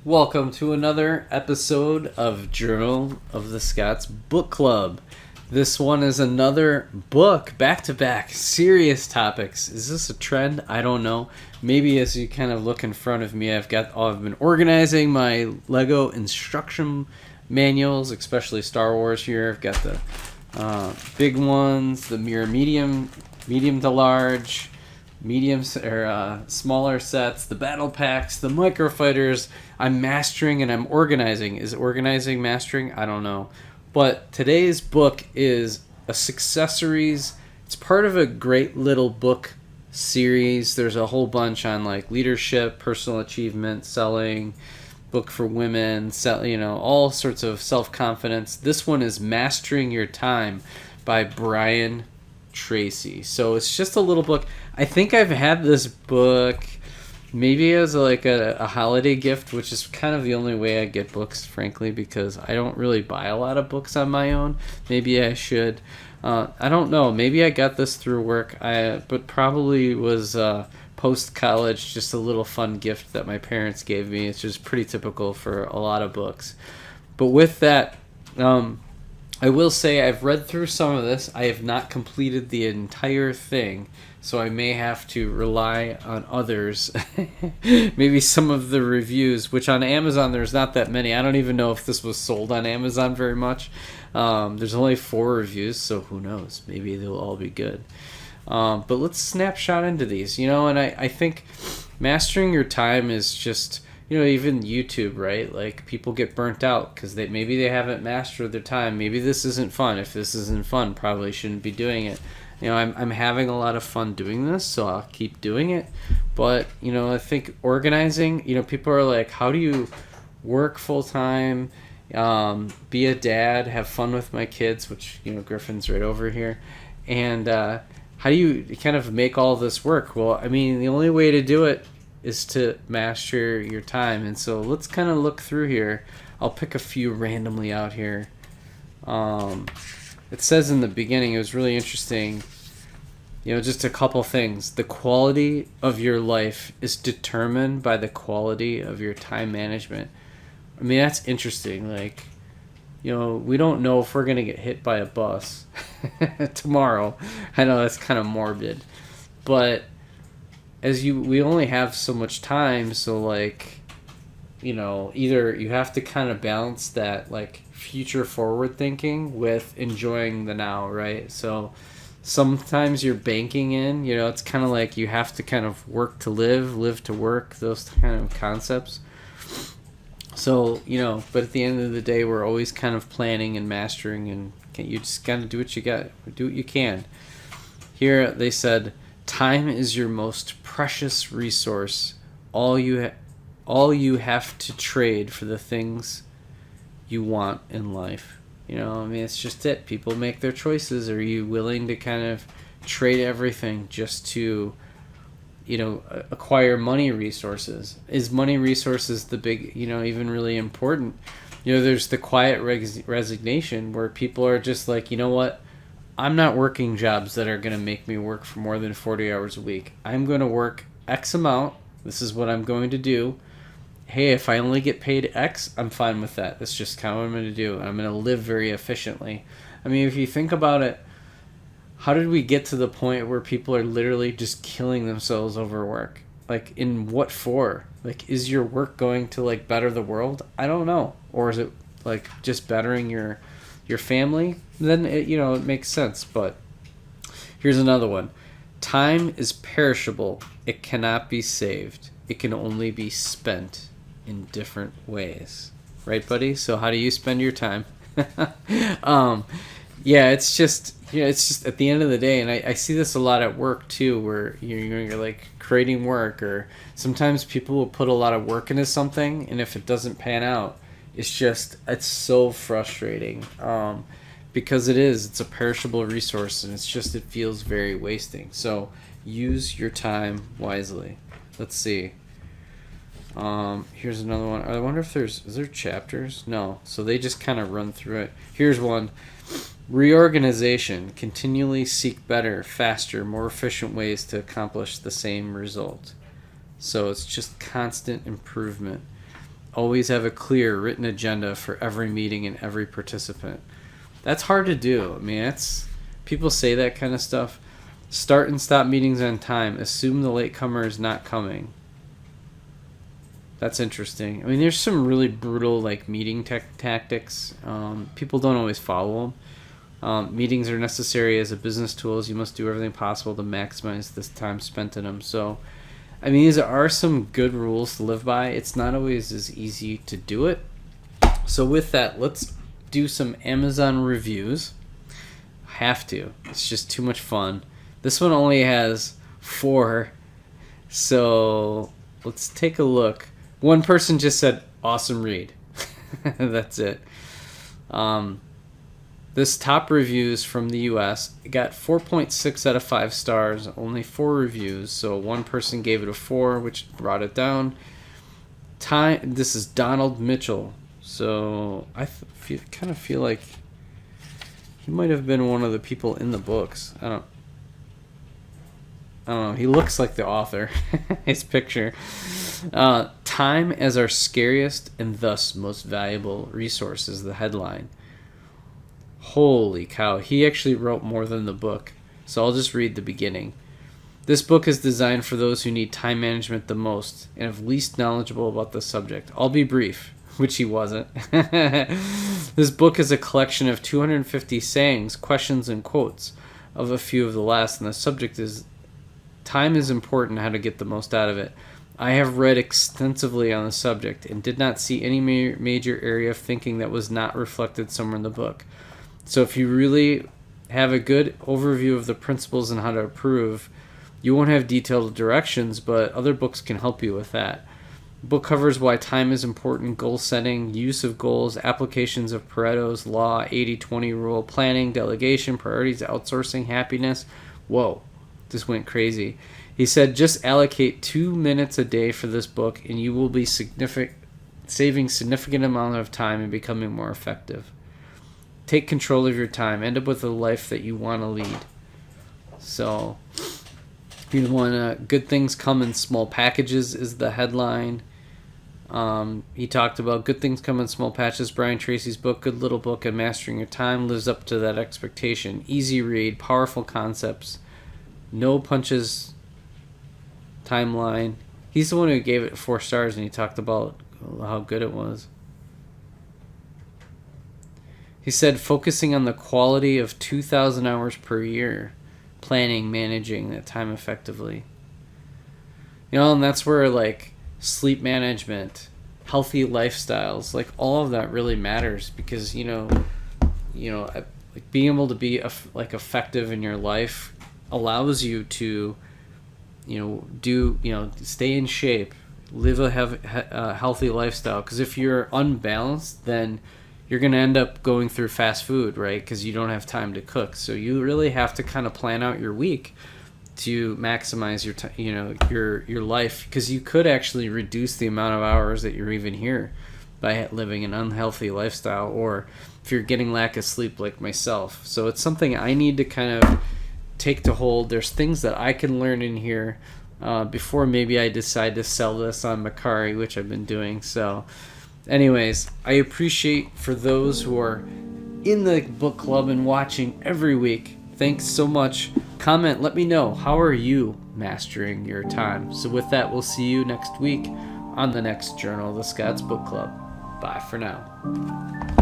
Welcome to another episode of Journal of the Scots Book Club. This one is another book, back-to-back, serious topics. Is this a trend? I don't know. Maybe as you kind of look in front of me, I've been organizing my Lego instruction manuals, especially Star Wars here. I've got the big ones, the medium to large, smaller sets, the battle packs, the microfighters. I'm mastering and I'm organizing. Is organizing mastering? I don't know. But today's book is a successories. It's part of a great little book series. There's a whole bunch on like leadership, personal achievement, selling, book for women, all sorts of self-confidence. This one is Mastering Your Time by Brian Tracy. So it's just a little book. I think I've had this book maybe as a holiday gift, which is kind of the only way I get books, frankly, because I don't really buy a lot of books on my own. Maybe I should. I don't know. Maybe I got this through work, but probably was post-college, just a little fun gift that my parents gave me. It's just pretty typical for a lot of books. But with that, I will say I've read through some of this. I have not completed the entire thing, so I may have to rely on others. Maybe some of the reviews, which on Amazon there's not that many. I don't even know if this was sold on Amazon very much. There's only 4 reviews, so who knows? Maybe they'll all be good. But let's snapshot into these, and I think mastering your time is just... even YouTube, right? Like, people get burnt out because maybe they haven't mastered their time. Maybe this isn't fun. If this isn't fun, probably shouldn't be doing it. I'm having a lot of fun doing this, so I'll keep doing it. But, I think organizing, people are like, how do you work full-time, be a dad, have fun with my kids, which, Griffin's right over here, and how do you kind of make all this work? Well, the only way to do it is to master your time. And so let's kind of look through here. I'll pick a few randomly out here. It says in the beginning, it was really interesting, just a couple things. The quality of your life is determined by the quality of your time management. That's interesting. Like, we don't know if we're going to get hit by a bus tomorrow. I know that's kind of morbid, but we only have so much time, so either you have to kind of balance that future forward thinking with enjoying the now, right? So sometimes you're banking in, it's kind of like you have to kind of work to live to work, those kind of concepts. So, but at the end of the day, we're always kind of planning and mastering, and you just gotta do what you can. Here they said, time is your most precious resource. All you have to trade for the things you want in life. It's just it. People make their choices. Are you willing to kind of trade everything just to, acquire money resources? Is money resources the big, even really important? There's the quiet resignation where people are just like, you know what? I'm not working jobs that are going to make me work for more than 40 hours a week. I'm going to work X amount. This is what I'm going to do. Hey, if I only get paid X, I'm fine with that. That's just kind of what I'm going to do. I'm going to live very efficiently. If you think about it, how did we get to the point where people are literally just killing themselves over work? Like, in what for? Like, is your work going to, better the world? I don't know. Or is it, just bettering your family? Then it makes sense. But here's another one. Time is perishable. It cannot be saved. It can only be spent in different ways. Right, buddy? So how do you spend your time? It's just at the end of the day, and I see this a lot at work too, where you're creating work, or sometimes people will put a lot of work into something, and if it doesn't pan out, it's so frustrating, because it's a perishable resource, and it feels very wasting. So use your time wisely. Let's see. Here's another one. I wonder if is there chapters? No. So they just kind of run through it. Here's one. Reorganization. Continually seek better, faster, more efficient ways to accomplish the same result. So it's just constant improvement. Always have a clear written agenda for every meeting and every participant. That's hard to do. I mean, people say that kind of stuff. Start and stop meetings on time. Assume the latecomer is not coming. That's interesting. I mean, there's some really brutal like meeting tactics. People don't always follow them. Meetings are necessary as a business tool. As you must do everything possible to maximize this time spent in them. So, I mean, these are some good rules to live by. It's not always as easy to do it. So with that, let's do some Amazon reviews. Have to. It's just too much fun. This one only has 4. So let's take a look. One person just said, awesome read. That's it. This top reviews from the US got 4.6 out of 5 stars, only 4 reviews. So one person gave it a 4, which brought it down. This is Donald Mitchell. So I kind of feel like he might have been one of the people in the books. I don't know. He looks like the author. His picture. Time as our scariest and thus most valuable resource is the headline. Holy cow. He actually wrote more than the book. So I'll just read the beginning. This book is designed for those who need time management the most and have least knowledgeable about the subject. I'll be brief, which he wasn't. This book is a collection of 250 sayings, questions, and quotes of a few of the last, and the subject is time is important, how to get the most out of it. I have read extensively on the subject and did not see any major area of thinking that was not reflected somewhere in the book. So if you really have a good overview of the principles and how to improve, you won't have detailed directions, but other books can help you with that. The book covers why time is important, goal setting, use of goals, applications of Pareto's law, 80-20 rule, planning, delegation, priorities, outsourcing, happiness. Whoa, this went crazy. He said just allocate 2 minutes a day for this book and you will be saving significant amount of time and becoming more effective. Take control of your time. End up with a life that you want to lead. So, you want good things come in small packages is the headline. He talked about good things come in small patches. Brian Tracy's book, Good Little Book and Mastering Your Time, lives up to that expectation. Easy read, powerful concepts, no punches, timeline. He's the one who gave it 4 stars and he talked about how good it was. He said focusing on the quality of 2,000 hours per year, planning, managing that time effectively. And that's where like sleep management, healthy lifestyles, like all of that really matters because like being able to be effective in your life allows you to stay in shape, live a healthy lifestyle. Because if you're unbalanced, then you're going to end up going through fast food, right? Because you don't have time to cook. So you really have to kind of plan out your week to maximize your life, because you could actually reduce the amount of hours that you're even here by living an unhealthy lifestyle, or if you're getting lack of sleep like myself. So it's something I need to kind of take to hold. There's things that I can learn in here before maybe I decide to sell this on Macari, which I've been doing. So anyways, I appreciate for those who are in the book club and watching every week. Thanks so much. Comment, let me know, how are you mastering your time? So with that, we'll see you next week on the next Journal of the Scots Book Club. Bye for now.